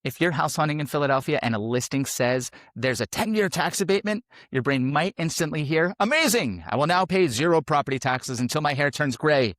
If you're house hunting in Philadelphia and a listing says there's a 10-year tax abatement, your brain might instantly hear, amazing! I will now pay 0 property taxes until my hair turns gray.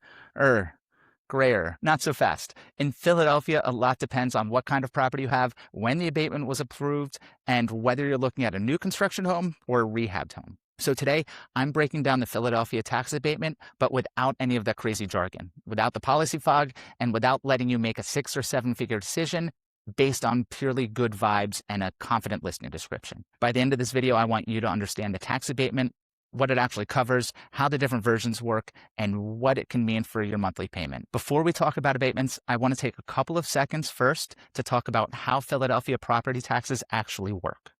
Grayer. Not so fast. In Philadelphia, a lot depends on what kind of property you have, when the abatement was approved, and whether you're looking at a new construction home or a rehabbed home. So today, I'm breaking down the Philadelphia tax abatement, but without any of that crazy jargon, without the policy fog, and without letting you make a 6 or 7-figure decision based on purely good vibes and a confident listing description. By the end of this video, I want you to understand the tax abatement, what it actually covers, how the different versions work, and what it can mean for your monthly payment. Before we talk about abatements, I want to take a couple of seconds first to talk about how Philadelphia property taxes actually work.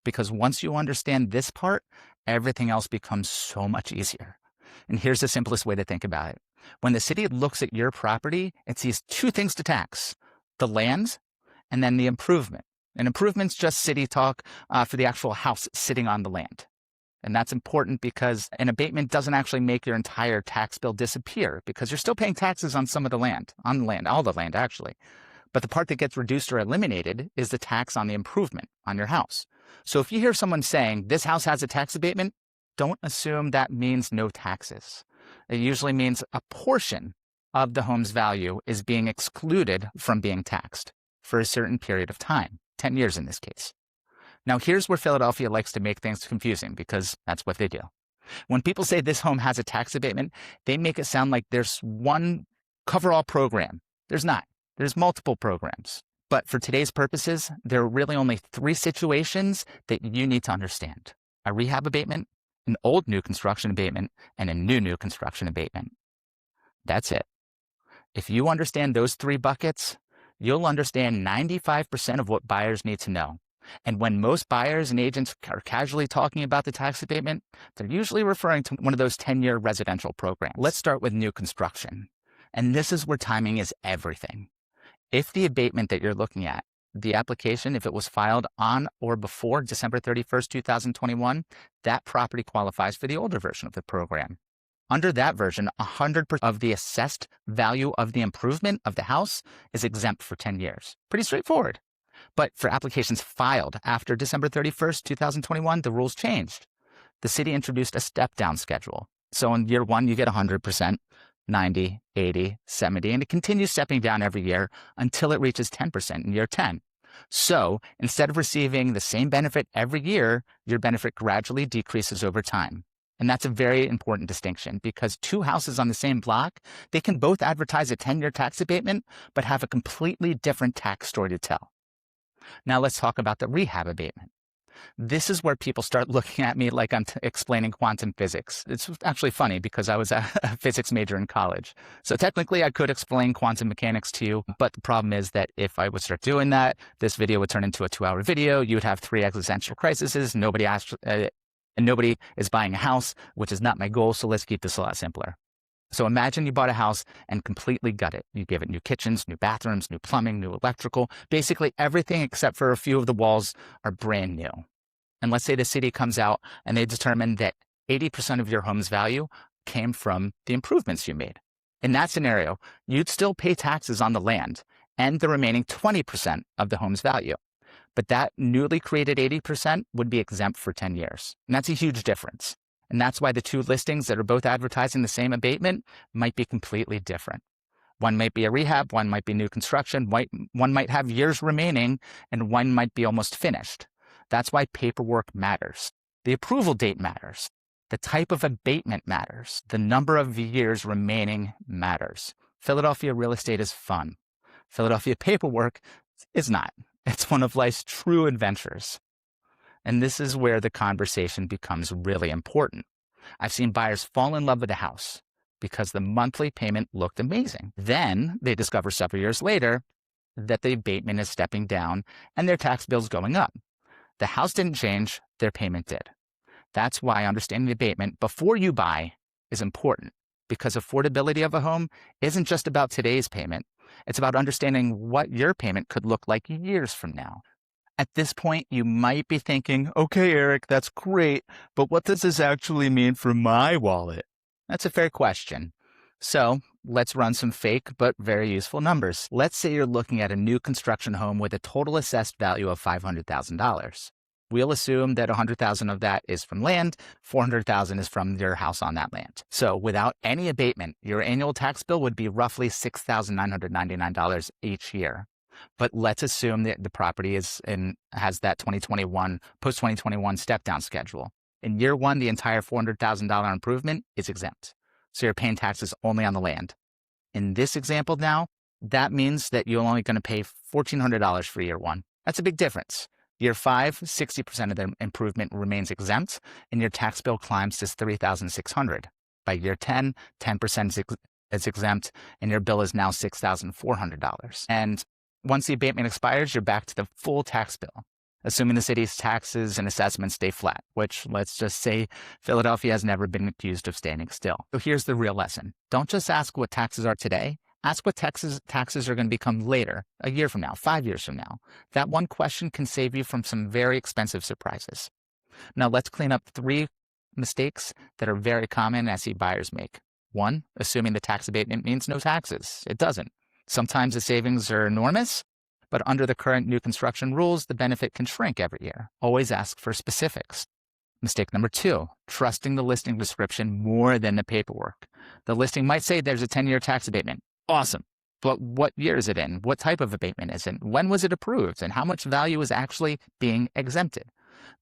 Because once you understand this part, everything else becomes so much easier. And here's the simplest way to think about it. When the city looks at your property, it sees 2 things to tax: the land and then the improvement. And improvement's just city talk for the actual house sitting on the land. And that's important because an abatement doesn't actually make your entire tax bill disappear, because you're still paying taxes on some of the land, all the land actually. But the part that gets reduced or eliminated is the tax on the improvement on your house. So if you hear someone saying this house has a tax abatement, don't assume that means no taxes. It usually means a portion of the home's value is being excluded from being taxed for a certain period of time, 10 years in this case. Now, here's where Philadelphia likes to make things confusing, because that's what they do. When people say this home has a tax abatement, they make it sound like there's one cover-all program. There's not. There's multiple programs. But for today's purposes, there are really only 3 situations that you need to understand: a rehab abatement, an old new construction abatement, and a new construction abatement. That's it. If you understand those 3 buckets, you'll understand 95% of what buyers need to know. And when most buyers and agents are casually talking about the tax abatement, they're usually referring to one of those 10-year residential programs. Let's start with new construction. And this is where timing is everything. If the abatement that you're looking at, the application, if it was filed on or before December 31st, 2021, that property qualifies for the older version of the program. Under that version, 100% of the assessed value of the improvement of the house is exempt for 10 years. Pretty straightforward. But for applications filed after December 31st, 2021, the rules changed. The city introduced a step-down schedule. So in year 1, you get 100%, 90, 80, 70, and it continues stepping down every year until it reaches 10% in year 10. So instead of receiving the same benefit every year, your benefit gradually decreases over time. And that's a very important distinction, because 2 houses on the same block, they can both advertise a 10-year tax abatement, but have a completely different tax story to tell. Now let's talk about the rehab abatement. This is where people start looking at me like I'm explaining quantum physics. It's actually funny because I was a physics major in college. So technically I could explain quantum mechanics to you, but the problem is that if I would start doing that, this video would turn into a 2-hour video. You would have 3 existential crises. Nobody is buying a house, which is not my goal. So let's keep this a lot simpler. So imagine you bought a house and completely gut it. You give it new kitchens, new bathrooms, new plumbing, new electrical. Basically everything except for a few of the walls are brand new. And let's say the city comes out and they determine that 80% of your home's value came from the improvements you made. In that scenario, you'd still pay taxes on the land and the remaining 20% of the home's value. But that newly created 80% would be exempt for 10 years. And that's a huge difference. And that's why the 2 listings that are both advertising the same abatement might be completely different. One might be a rehab, one might be new construction, one might have years remaining, and one might be almost finished. That's why paperwork matters. The approval date matters. The type of abatement matters. The number of years remaining matters. Philadelphia real estate is fun. Philadelphia paperwork is not. It's one of life's true adventures. And this is where the conversation becomes really important. I've seen buyers fall in love with a house because the monthly payment looked amazing. Then they discover several years later that the abatement is stepping down and their tax bill's going up. The house didn't change, their payment did. That's why understanding the abatement before you buy is important, because affordability of a home isn't just about today's payment. It's about understanding what your payment could look like years from now. At this point, you might be thinking, okay, Eric, that's great, but what does this actually mean for my wallet? That's a fair question. So let's run some fake but very useful numbers. Let's say you're looking at a new construction home with a total assessed value of $500,000. We'll assume that $100,000 of that is from land, $400,000 is from your house on that land. So without any abatement, your annual tax bill would be roughly $6,999 each year. But let's assume that the property has that post-2021 step-down schedule. In year one, the entire $400,000 improvement is exempt. So you're paying taxes only on the land. In this example now, that means that you're only going to pay $1,400 for year one. That's a big difference. Year 5, 60% of the improvement remains exempt, and your tax bill climbs to $3,600. By year 10, 10% is exempt, and your bill is now $6,400. And once the abatement expires, you're back to the full tax bill, assuming the city's taxes and assessments stay flat, which, let's just say, Philadelphia has never been accused of standing still. So here's the real lesson. Don't just ask what taxes are today. Ask what taxes are going to become later, a year from now, 5 years from now. That one question can save you from some very expensive surprises. Now let's clean up 3 mistakes that are very common SE buyers make. 1, assuming the tax abatement means no taxes. It doesn't. Sometimes the savings are enormous, but under the current new construction rules, the benefit can shrink every year. Always ask for specifics. Mistake number 2, trusting the listing description more than the paperwork. The listing might say there's a 10-year tax abatement. Awesome. But what year is it in? What type of abatement is it? When was it approved? And how much value is actually being exempted?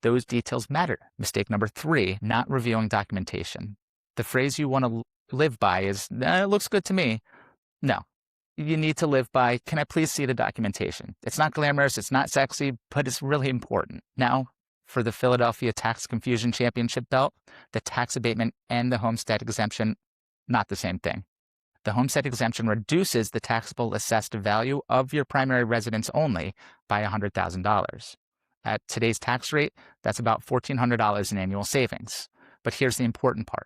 Those details matter. Mistake number 3, not reviewing documentation. The phrase you want to live by is, it looks good to me. No. You need to live by, can I please see the documentation? It's not glamorous, it's not sexy, but it's really important. Now, for the Philadelphia Tax Confusion Championship belt, the tax abatement and the homestead exemption, not the same thing. The homestead exemption reduces the taxable assessed value of your primary residence only by $100,000. At today's tax rate, that's about $1,400 in annual savings. But here's the important part.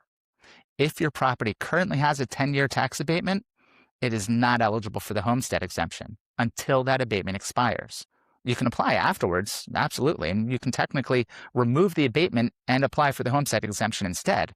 If your property currently has a 10-year tax abatement, it is not eligible for the homestead exemption until that abatement expires. You can apply afterwards, absolutely, and you can technically remove the abatement and apply for the homestead exemption instead.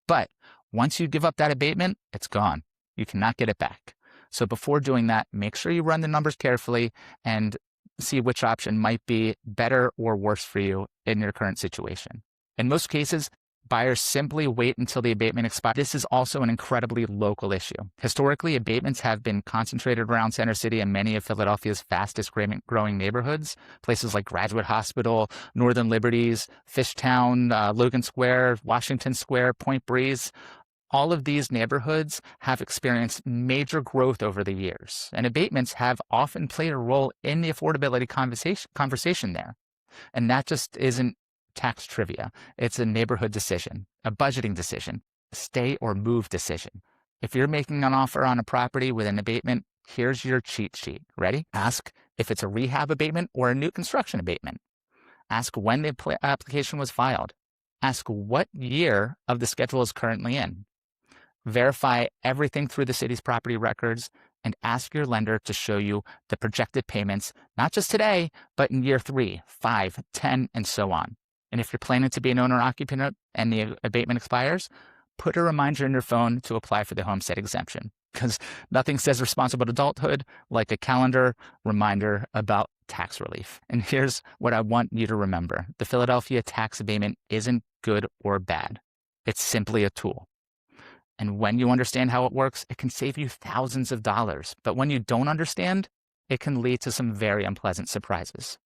But once you give up that abatement, it's gone. You cannot get it back. So before doing that, make sure you run the numbers carefully and see which option might be better or worse for you in your current situation. In most cases, buyers simply wait until the abatement expires. This is also an incredibly local issue. Historically, abatements have been concentrated around Center City and many of Philadelphia's fastest growing neighborhoods, places like Graduate Hospital, Northern Liberties, Fishtown, Logan Square, Washington Square, Point Breeze. All of these neighborhoods have experienced major growth over the years, and abatements have often played a role in the affordability conversation there. And that just isn't tax trivia. It's a neighborhood decision, a budgeting decision, a stay or move decision. If you're making an offer on a property with an abatement, here's your cheat sheet. Ready? Ask if it's a rehab abatement or a new construction abatement. Ask when the application was filed. Ask what year of the schedule is currently in. Verify everything through the city's property records and ask your lender to show you the projected payments, not just today, but in year 3, 5, 10, and so on. And if you're planning to be an owner-occupant and the abatement expires, put a reminder in your phone to apply for the homestead exemption, because nothing says responsible adulthood like a calendar reminder about tax relief. And here's what I want you to remember. The Philadelphia tax abatement isn't good or bad. It's simply a tool. And when you understand how it works, it can save you thousands of dollars. But when you don't understand, it can lead to some very unpleasant surprises.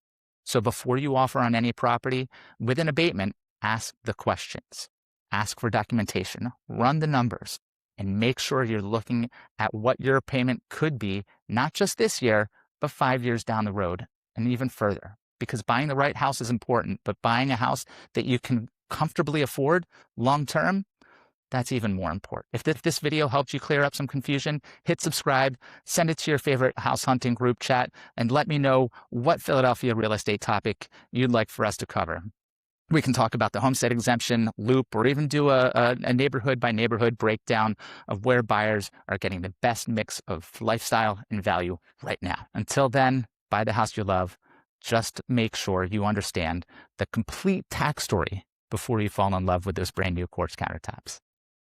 So before you offer on any property with an abatement, ask the questions. Ask for documentation, run the numbers, and make sure you're looking at what your payment could be, not just this year, but 5 years down the road and even further. Because buying the right house is important, but buying a house that you can comfortably afford long-term, that's even more important. If this video helped you clear up some confusion, hit subscribe, send it to your favorite house hunting group chat, and let me know what Philadelphia real estate topic you'd like for us to cover. We can talk about the homestead exemption, loop, or even do a neighborhood by neighborhood breakdown of where buyers are getting the best mix of lifestyle and value right now. Until then, buy the house you love. Just make sure you understand the complete tax story before you fall in love with those brand new quartz countertops.